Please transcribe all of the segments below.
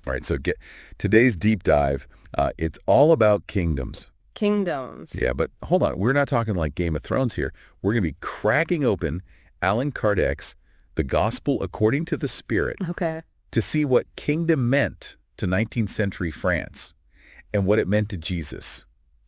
All right, so get today's deep dive. It's all about kingdoms. Kingdoms. Yeah, but hold on. We're not talking like Game of Thrones here. We're going to be cracking open Allan Kardec's The Gospel According to the Spirit Okay. to see what kingdom meant to 19th century France and what it meant to Jesus.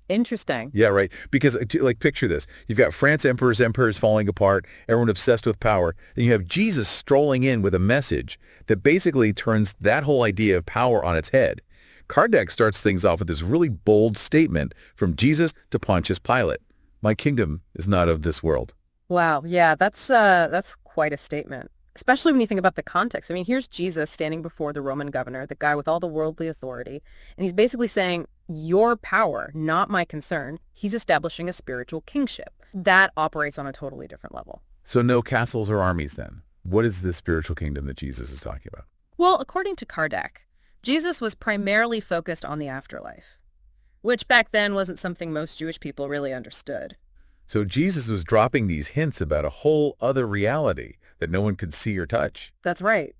Interesting. Yeah, right. Because, like, picture this. You've got France empires falling apart, everyone obsessed with power. Then you have Jesus strolling in with a message that basically turns that whole idea of power on its head. Kardec starts things off with this really bold statement from Jesus to Pontius Pilate. My kingdom is not of this world. Wow. Yeah, that's quite a statement. Especially when you think about the context. I mean, here's Jesus standing before the Roman governor, the guy with all the worldly authority, and he's basically saying, your power, not my concern. He's establishing a spiritual kingship. That operates on a totally different level. So no castles or armies then. What is this spiritual kingdom that Jesus is talking about? Well, according to Kardec, Jesus was primarily focused on the afterlife, which back then wasn't something most Jewish people really understood. So Jesus was dropping these hints about a whole other reality that no one could see or touch. That's right.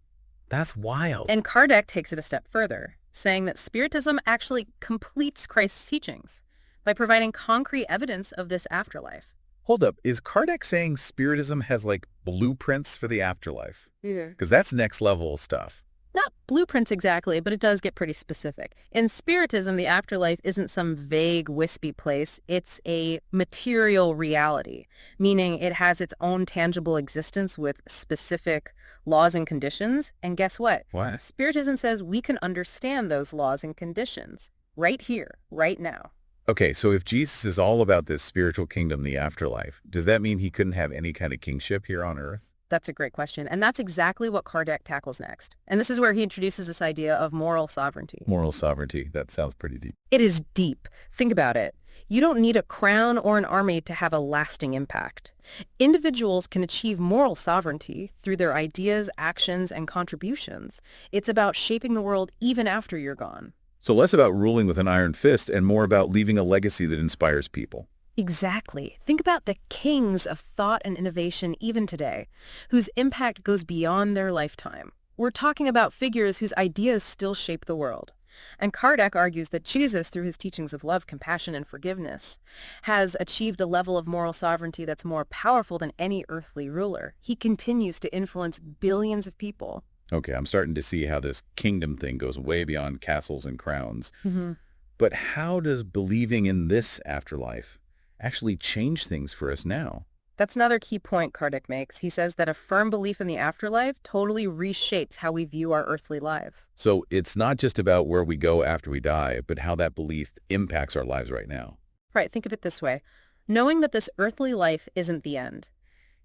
That's wild. And Kardec takes it a step further, saying that Spiritism actually completes Christ's teachings by providing concrete evidence of this afterlife. Hold up. Is Kardec saying Spiritism has like blueprints for the afterlife? Yeah. Because that's next level stuff. Not blueprints exactly, but it does get pretty specific. In Spiritism, the afterlife isn't some vague, wispy place. It's a material reality, meaning it has its own tangible existence with specific laws and conditions. And guess what? What? Spiritism says we can understand those laws and conditions right here, right now. Okay, so if Jesus is all about this spiritual kingdom, the afterlife, does that mean he couldn't have any kind of kingship here on earth? That's a great question. And that's exactly what Kardec tackles next. And this is where he introduces this idea of moral sovereignty. Moral sovereignty. That sounds pretty deep. It is deep. Think about it. You don't need a crown or an army to have a lasting impact. Individuals can achieve moral sovereignty through their ideas, actions, and contributions. It's about shaping the world even after you're gone. So less about ruling with an iron fist and more about leaving a legacy that inspires people. Exactly. Think about the kings of thought and innovation even today, whose impact goes beyond their lifetime. We're talking about figures whose ideas still shape the world. And Kardec argues that Jesus, through his teachings of love, compassion, and forgiveness, has achieved a level of moral sovereignty that's more powerful than any earthly ruler. He continues to influence billions of people. Okay, I'm starting to see how this kingdom thing goes way beyond castles and crowns. Mm-hmm. But how does believing in this afterlife actually change things for us now? That's another key point Kardec makes. He says that a firm belief in the afterlife totally reshapes how we view our earthly lives. So it's not just about where we go after we die, but how that belief impacts our lives right now. Right, think of it this way. Knowing that this earthly life isn't the end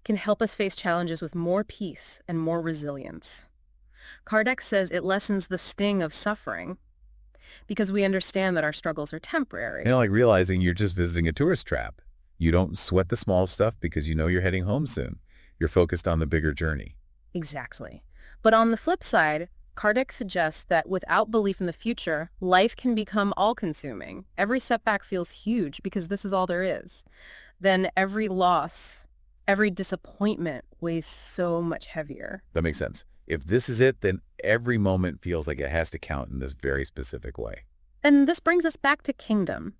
can help us face challenges with more peace and more resilience. Kardec says it lessens the sting of suffering because we understand that our struggles are temporary. You know, like realizing you're just visiting a tourist trap. You don't sweat the small stuff because you know you're heading home soon. You're focused on the bigger journey. Exactly. But on the flip side, Kardec suggests that without belief in the future, life can become all-consuming. Every setback feels huge because this is all there is. Then every loss, every disappointment weighs so much heavier. That makes sense. If this is it, then every moment feels like it has to count in this very specific way. And this brings us back to kingdom.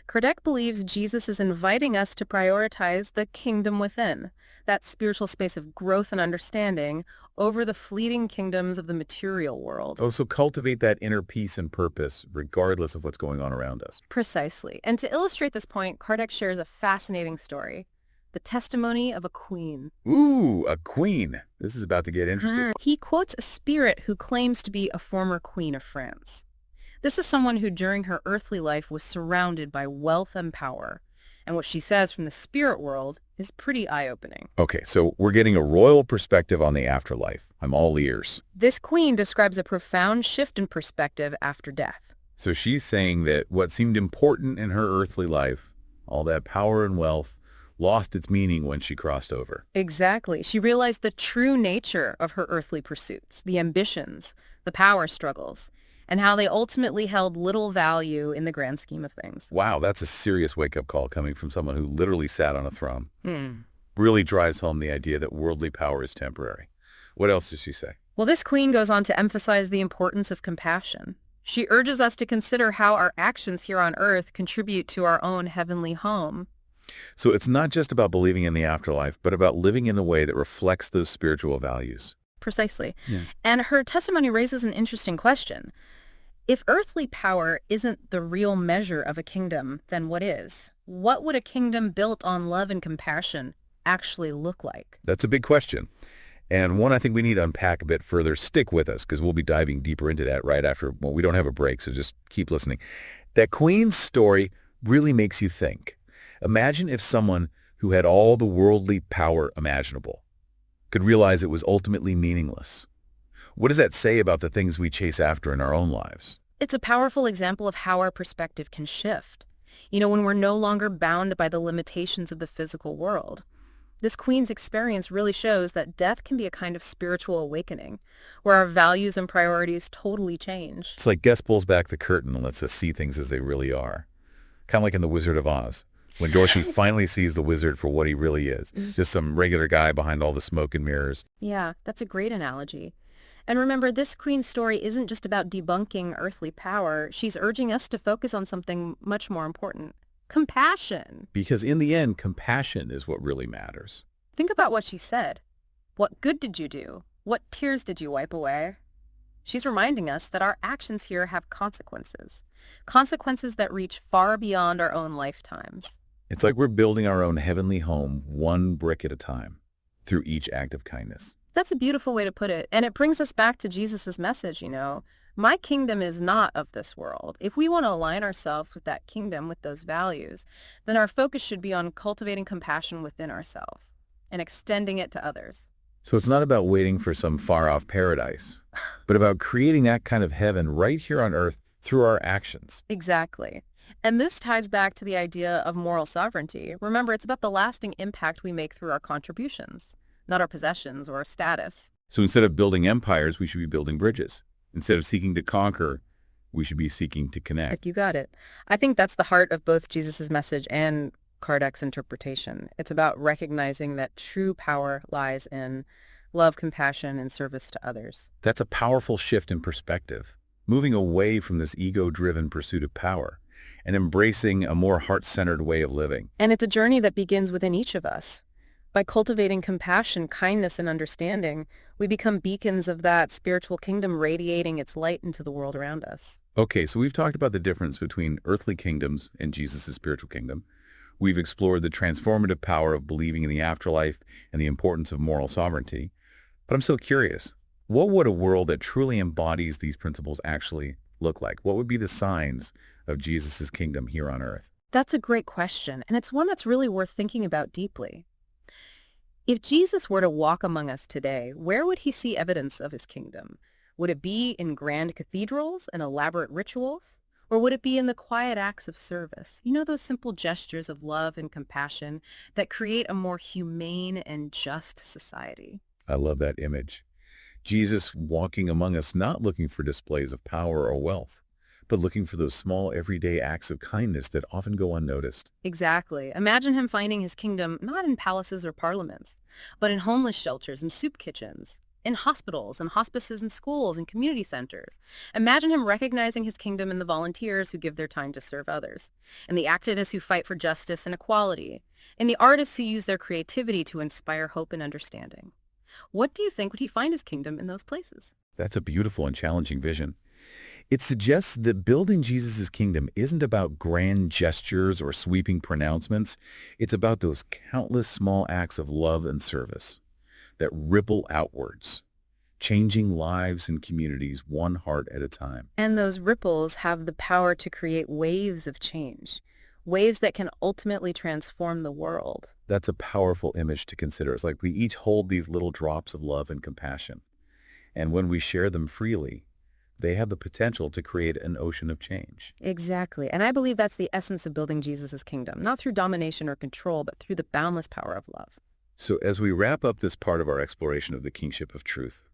Kardec believes Jesus is inviting us to prioritize the kingdom within, that spiritual space of growth and understanding, over the fleeting kingdoms of the material world. Oh, so cultivate that inner peace and purpose regardless of what's going on around us. Precisely. And to illustrate this point, Kardec shares a fascinating story. The testimony of a queen. Ooh, a queen. This is about to get interesting. He quotes a spirit who claims to be a former queen of France. This is someone who during her earthly life was surrounded by wealth and power. And what she says from the spirit world is pretty eye-opening. Okay, so we're getting a royal perspective on the afterlife. I'm all ears. This queen describes a profound shift in perspective after death. So she's saying that what seemed important in her earthly life, all that power and wealth, lost its meaning when she crossed over. Exactly. She realized the true nature of her earthly pursuits, the ambitions, the power struggles, and how they ultimately held little value in the grand scheme of things. Wow, that's a serious wake-up call coming from someone who literally sat on a throne. Really drives home the idea that worldly power is temporary. What else does she say? Well, this queen goes on to emphasize the importance of compassion. She urges us to consider how our actions here on earth contribute to our own heavenly home. So it's not just about believing in the afterlife, but about living in a way that reflects those spiritual values. Precisely. Yeah. And her testimony raises an interesting question. If earthly power isn't the real measure of a kingdom, then what is? What would a kingdom built on love and compassion actually look like? That's a big question. And one I think we need to unpack a bit further. Stick with us because we'll be diving deeper into that right after. Well, we don't have a break, so just keep listening. That queen's story really makes you think. Imagine if someone who had all the worldly power imaginable could realize it was ultimately meaningless. What does that say about the things we chase after in our own lives? It's a powerful example of how our perspective can shift. When we're no longer bound by the limitations of the physical world. This queen's experience really shows that death can be a kind of spiritual awakening, where our values and priorities totally change. It's like Guest pulls back the curtain and lets us see things as they really are. Kind of like in The Wizard of Oz, when Dorothy finally sees the wizard for what he really is, just some regular guy behind all the smoke and mirrors. Yeah, that's a great analogy. And remember, this queen's story isn't just about debunking earthly power. She's urging us to focus on something much more important. Compassion. Because in the end, compassion is what really matters. Think about what she said. What good did you do? What tears did you wipe away? She's reminding us that our actions here have consequences. Consequences that reach far beyond our own lifetimes. It's like we're building our own heavenly home one brick at a time through each act of kindness. That's a beautiful way to put it. And it brings us back to Jesus' message, My kingdom is not of this world. If we want to align ourselves with that kingdom, with those values, then our focus should be on cultivating compassion within ourselves and extending it to others. So it's not about waiting for some far-off paradise, but about creating that kind of heaven right here on earth through our actions. Exactly. And this ties back to the idea of moral sovereignty. Remember, it's about the lasting impact we make through our contributions, not our possessions or our status. So instead of building empires, we should be building bridges. Instead of seeking to conquer, we should be seeking to connect. You got it. I think that's the heart of both Jesus' message and Kardec's interpretation. It's about recognizing that true power lies in love, compassion, and service to others. That's a powerful shift in perspective, moving away from this ego-driven pursuit of power and embracing a more heart-centered way of living. And it's a journey that begins within each of us. By cultivating compassion, kindness, and understanding, we become beacons of that spiritual kingdom radiating its light into the world around us. Okay, so we've talked about the difference between earthly kingdoms and Jesus' spiritual kingdom. We've explored the transformative power of believing in the afterlife and the importance of moral sovereignty. But I'm so curious, what would a world that truly embodies these principles actually look like? What would be the signs of Jesus' kingdom here on earth? That's a great question, and it's one that's really worth thinking about deeply. If Jesus were to walk among us today, where would he see evidence of his kingdom? Would it be in grand cathedrals and elaborate rituals? Or would it be in the quiet acts of service? Those simple gestures of love and compassion that create a more humane and just society. I love that image. Jesus walking among us, not looking for displays of power or wealth, but looking for those small everyday acts of kindness that often go unnoticed. Exactly. Imagine him finding his kingdom not in palaces or parliaments, but in homeless shelters and soup kitchens, in hospitals and hospices and schools and community centers. Imagine him recognizing his kingdom in the volunteers who give their time to serve others, in the activists who fight for justice and equality, in the artists who use their creativity to inspire hope and understanding. What do you think would he find his kingdom in those places? That's a beautiful and challenging vision. It suggests that building Jesus' kingdom isn't about grand gestures or sweeping pronouncements. It's about those countless small acts of love and service that ripple outwards, changing lives and communities one heart at a time. And those ripples have the power to create waves of change, waves that can ultimately transform the world. That's a powerful image to consider. It's like we each hold these little drops of love and compassion. And when we share them freely, they have the potential to create an ocean of change. Exactly. And I believe that's the essence of building Jesus' kingdom, not through domination or control, but through the boundless power of love. So as we wrap up this part of our exploration of the kingship of truth,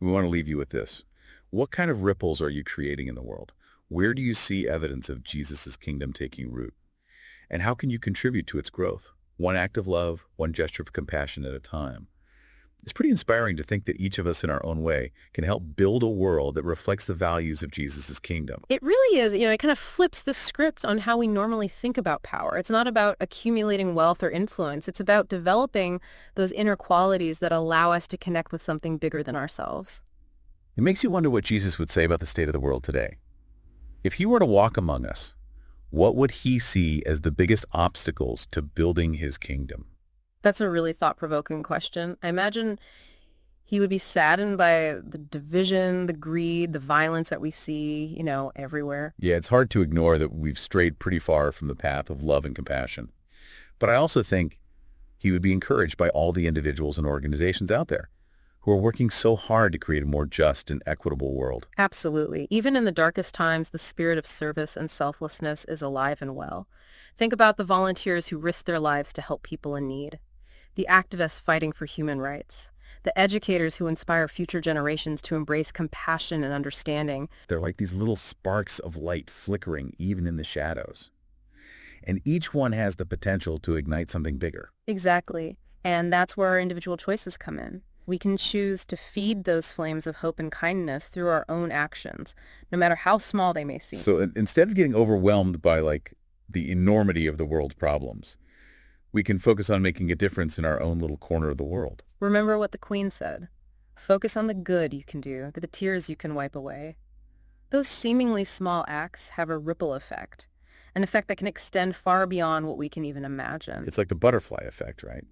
we want to leave you with this. What kind of ripples are you creating in the world? Where do you see evidence of Jesus' kingdom taking root? And how can you contribute to its growth? One act of love, one gesture of compassion at a time. It's pretty inspiring to think that each of us in our own way can help build a world that reflects the values of Jesus' kingdom. It really is, it kind of flips the script on how we normally think about power. It's not about accumulating wealth or influence. It's about developing those inner qualities that allow us to connect with something bigger than ourselves. It makes you wonder what Jesus would say about the state of the world today. If he were to walk among us, what would he see as the biggest obstacles to building his kingdom? That's a really thought-provoking question. I imagine he would be saddened by the division, the greed, the violence that we see, everywhere. Yeah, it's hard to ignore that we've strayed pretty far from the path of love and compassion. But I also think he would be encouraged by all the individuals and organizations out there who are working so hard to create a more just and equitable world. Absolutely. Even in the darkest times, the spirit of service and selflessness is alive and well. Think about the volunteers who risk their lives to help people in need, the activists fighting for human rights, the educators who inspire future generations to embrace compassion and understanding. They're like these little sparks of light flickering even in the shadows. And each one has the potential to ignite something bigger. Exactly. And that's where our individual choices come in. We can choose to feed those flames of hope and kindness through our own actions, no matter how small they may seem. So instead of getting overwhelmed by the enormity of the world's problems, we can focus on making a difference in our own little corner of the world. Remember what the Queen said. Focus on the good you can do, the tears you can wipe away. Those seemingly small acts have a ripple effect, an effect that can extend far beyond what we can even imagine. It's like the butterfly effect, right?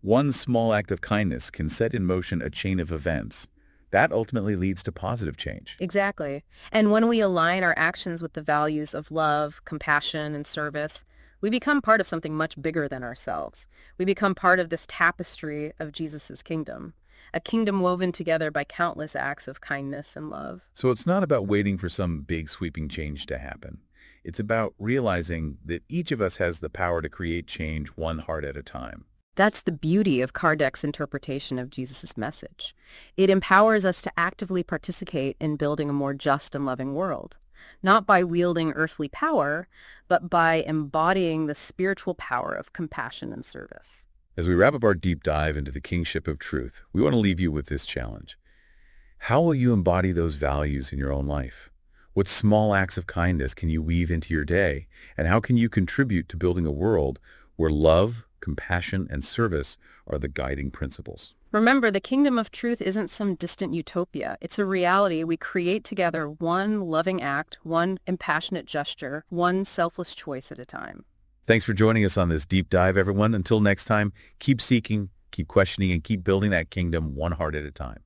One small act of kindness can set in motion a chain of events. That ultimately leads to positive change. Exactly. And when we align our actions with the values of love, compassion, and service, we become part of something much bigger than ourselves. We become part of this tapestry of Jesus' kingdom, a kingdom woven together by countless acts of kindness and love. So it's not about waiting for some big sweeping change to happen. It's about realizing that each of us has the power to create change one heart at a time. That's the beauty of Kardec's interpretation of Jesus' message. It empowers us to actively participate in building a more just and loving world, not by wielding earthly power, but by embodying the spiritual power of compassion and service. As we wrap up our deep dive into the kingship of truth, we want to leave you with this challenge. How will you embody those values in your own life? What small acts of kindness can you weave into your day? And how can you contribute to building a world where love, compassion, and service are the guiding principles? Remember, the kingdom of truth isn't some distant utopia. It's a reality we create together, one loving act, one compassionate gesture, one selfless choice at a time. Thanks for joining us on this deep dive, everyone. Until next time, keep seeking, keep questioning, and keep building that kingdom one heart at a time.